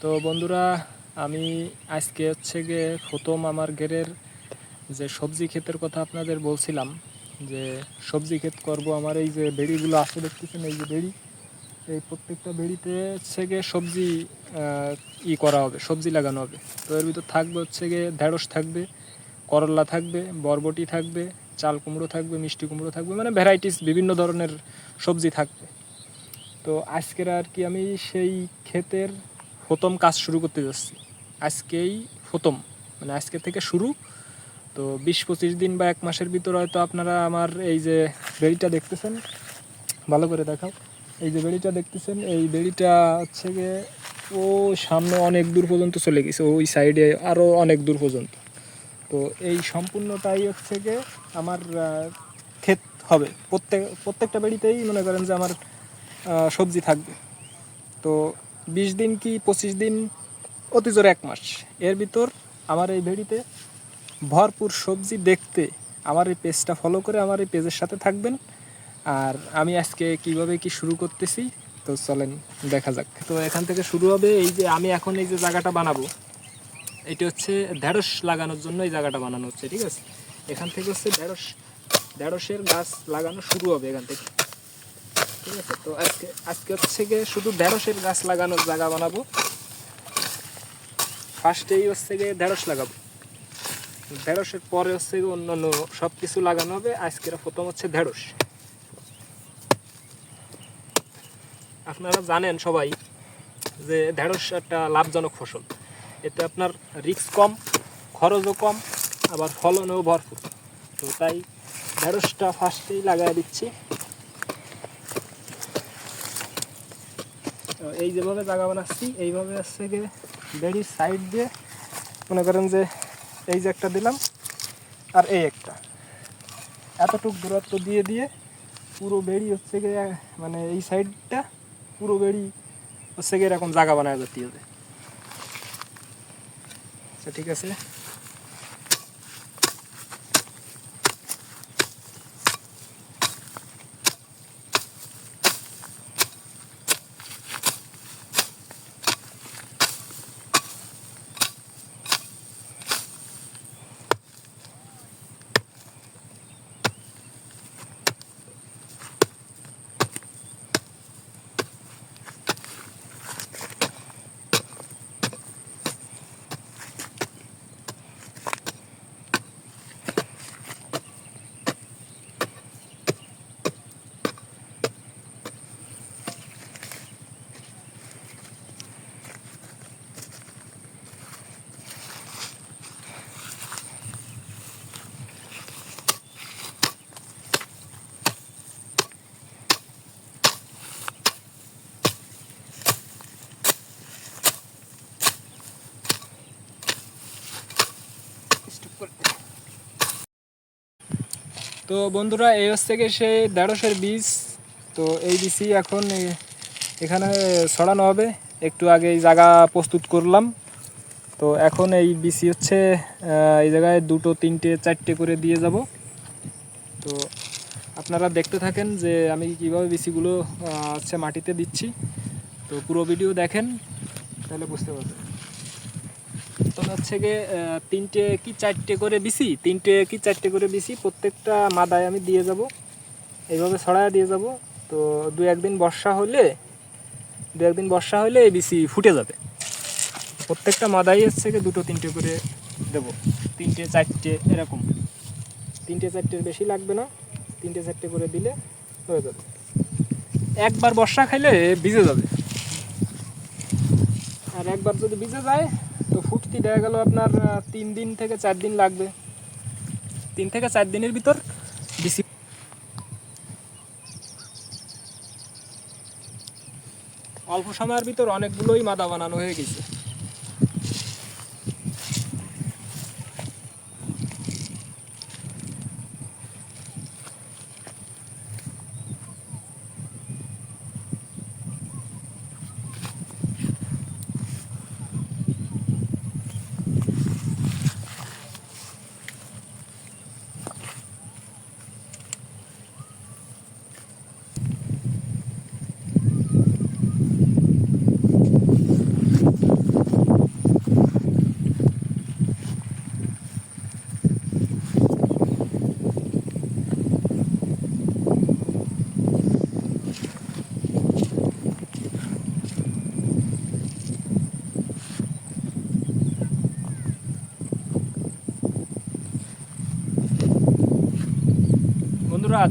তো বন্ধুরা, আমি আজকে হচ্ছে গিয়ে প্রথম আমার ঘেরের যে সবজি ক্ষেতের কথা আপনাদের বলছিলাম, যে সবজি ক্ষেত করব। আমার এই যে বেড়িগুলো আছে দেখতেছেন, এই যে বেড়ি, এই প্রত্যেকটা বেড়িতে হচ্ছে গিয়ে সবজি করা হবে, সবজি লাগানো হবে। তো এর ভিতর থাকবে হচ্ছে গিয়ে ঢেঁড়স থাকবে, করলা থাকবে, বরবটি থাকবে, চাল কুমড়ো থাকবে, মিষ্টি কুমড়ো থাকবে, মানে ভ্যারাইটিস বিভিন্ন ধরনের সবজি থাকবে। তো আজকের আর কি আমি সেই ক্ষেতের প্রথম কাজ শুরু করতে যাচ্ছি। আজকেই প্রথম, মানে আজকে থেকে শুরু। তো 20-25 দিন বা 1 মাসের ভিতর হয়তো আপনারা আমার এই যে বেড়িটা দেখতেছেন, ভালো করে দেখাও, এই যে বেড়িটা দেখতেছেন, এই বেড়িটা হচ্ছে গিয়ে ও সামনে অনেক দূর পর্যন্ত চলে গেছে, ওই সাইডে আরও অনেক দূর পর্যন্ত। তো এই সম্পূর্ণটাই হচ্ছে গিয়ে আমার ক্ষেত হবে। প্রত্যেকটা বেড়িতেই মনে করেন যে আমার সবজি থাকবে। তো 20 দিন কি 25 দিন, অতি জোরে 1 মাস, এর ভিতর আমার এই ভেড়িতে ভরপুর সবজি দেখতে আমার এই পেজটা ফলো করে আমার এই পেজের সাথে থাকবেন। আর আমি আজকে কিভাবে কি শুরু করতেছি, তো চলেন দেখা যাক। তো এখান থেকে শুরু হবে। এই যে আমি এখন এই যে জায়গাটা বানাবো, এটি হচ্ছে ঢেঁড়স লাগানোর জন্য এই জায়গাটা বানানো হচ্ছে, ঠিক আছে। এখান থেকে হচ্ছে ঢেঁড়সের গাছ লাগানো শুরু হবে এখান থেকে, ঠিক আছে। তো আজকে হচ্ছে গিয়ে শুধু ঢেঁড়সের গাছ লাগানোর জায়গা বানাবো। ফার্স্টেই হচ্ছে গিয়ে ঢেঁড়স লাগাবো, ঢেঁড়সের পরে হচ্ছে গিয়ে অন্যান্য সব কিছু লাগানো হবে। আজকের প্রথম হচ্ছে ঢেঁড়স। আপনারা জানেন সবাই যে ঢেঁড়স একটা লাভজনক ফসল। এতে আপনার রিস্ক কম, খরচও কম, আবার ফলনও ভরপুর। তো তাই ঢেঁড়সটা ফার্স্টেই লাগাই দিচ্ছি। এই যেভাবে জায়গা বানাচ্ছি, এইভাবে হচ্ছে গিয়ে বেড়ির সাইড দিয়ে মনে করেন যে এই যে একটা দিলাম, আর এই একটা, এতটুক দূরত্ব দিয়ে দিয়ে পুরো বেড়ি হচ্ছে গিয়ে, মানে এই সাইডটা পুরো বেড়ি হচ্ছে গিয়ে এরকম জায়গা বানায় যেতে হবে। আচ্ছা, ঠিক আছে। তো বন্ধুরা, এই হচ্ছে গিয়ে সেই ঢেঁড়সের বীজ। তো এই বীজই এখন এখানে ছড়ানো হবে। একটু আগে এই জায়গা প্রস্তুত করলাম। তো এখন এই বিসি হচ্ছে এই জায়গায় 2, 3, 4টে করে দিয়ে যাব। তো আপনারা দেখতে থাকেন যে আমি কিভাবে বিসিগুলো হচ্ছে মাটিতে দিচ্ছি। তো পুরো ভিডিও দেখেন, তাহলে বুঝতে পারবেন। তো হচ্ছে গিয়ে 3টে কি 4টে করে বিসি, 3টে কি 4টে করে বিসি প্রত্যেকটা মাদায় আমি দিয়ে যাব, এইভাবে ছড়ায় দিয়ে যাব। তো 2-1 দিন বর্ষা হলে এই বিসি ফুটে যাবে। প্রত্যেকটা মাদাই হচ্ছে গিয়ে 2-3টে করে দেবো, 3টে 4টে এরকম। 3টে 4টের বেশি লাগবে না, 3টে 4টে করে দিলে হয়ে যাবে। একবার বর্ষা খাইলে ভিজে যাবে, আর একবার যদি ভিজে যায় তো ফুটতে দেখা গেল আপনার 3 দিন থেকে 4 দিন লাগবে। 3 থেকে 4 দিনের ভিতর বিসি। অল্প সময়ের ভিতর অনেকগুলোই মাদা বানানো হয়ে গেছে।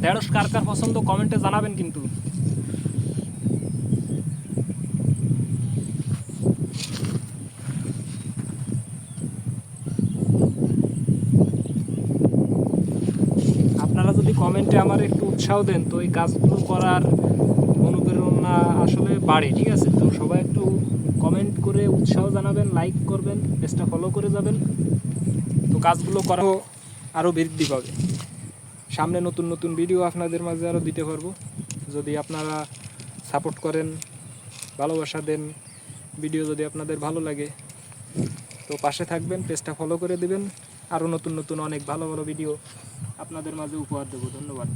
ঢেঁড়স কার কার পছন্দ কমেন্টে জানাবেন কিন্তু। আপনারা যদি কমেন্টে আমার একটু উৎসাহ দেন তো এই কাজগুলো করার অনুপ্রেরণা আসলে বাড়ে, ঠিক আছে? তো সবাই একটু কমেন্ট করে উৎসাহ জানাবেন, লাইক করবেন, পেজটা ফলো করে যাবেন, তো কাজগুলো করা আরও বৃদ্ধি পাবে। সামনে নতুন নতুন ভিডিও আপনাদের মাঝে আরও দিতে পারবো যদি আপনারা সাপোর্ট করেন, ভালোবাসা দেন। ভিডিও যদি আপনাদের ভালো লাগে তো পাশে থাকবেন, পেজটা ফলো করে দিবেন। আরও নতুন নতুন অনেক ভালো ভালো ভিডিও আপনাদের মাঝে উপহার দেবো। ধন্যবাদ।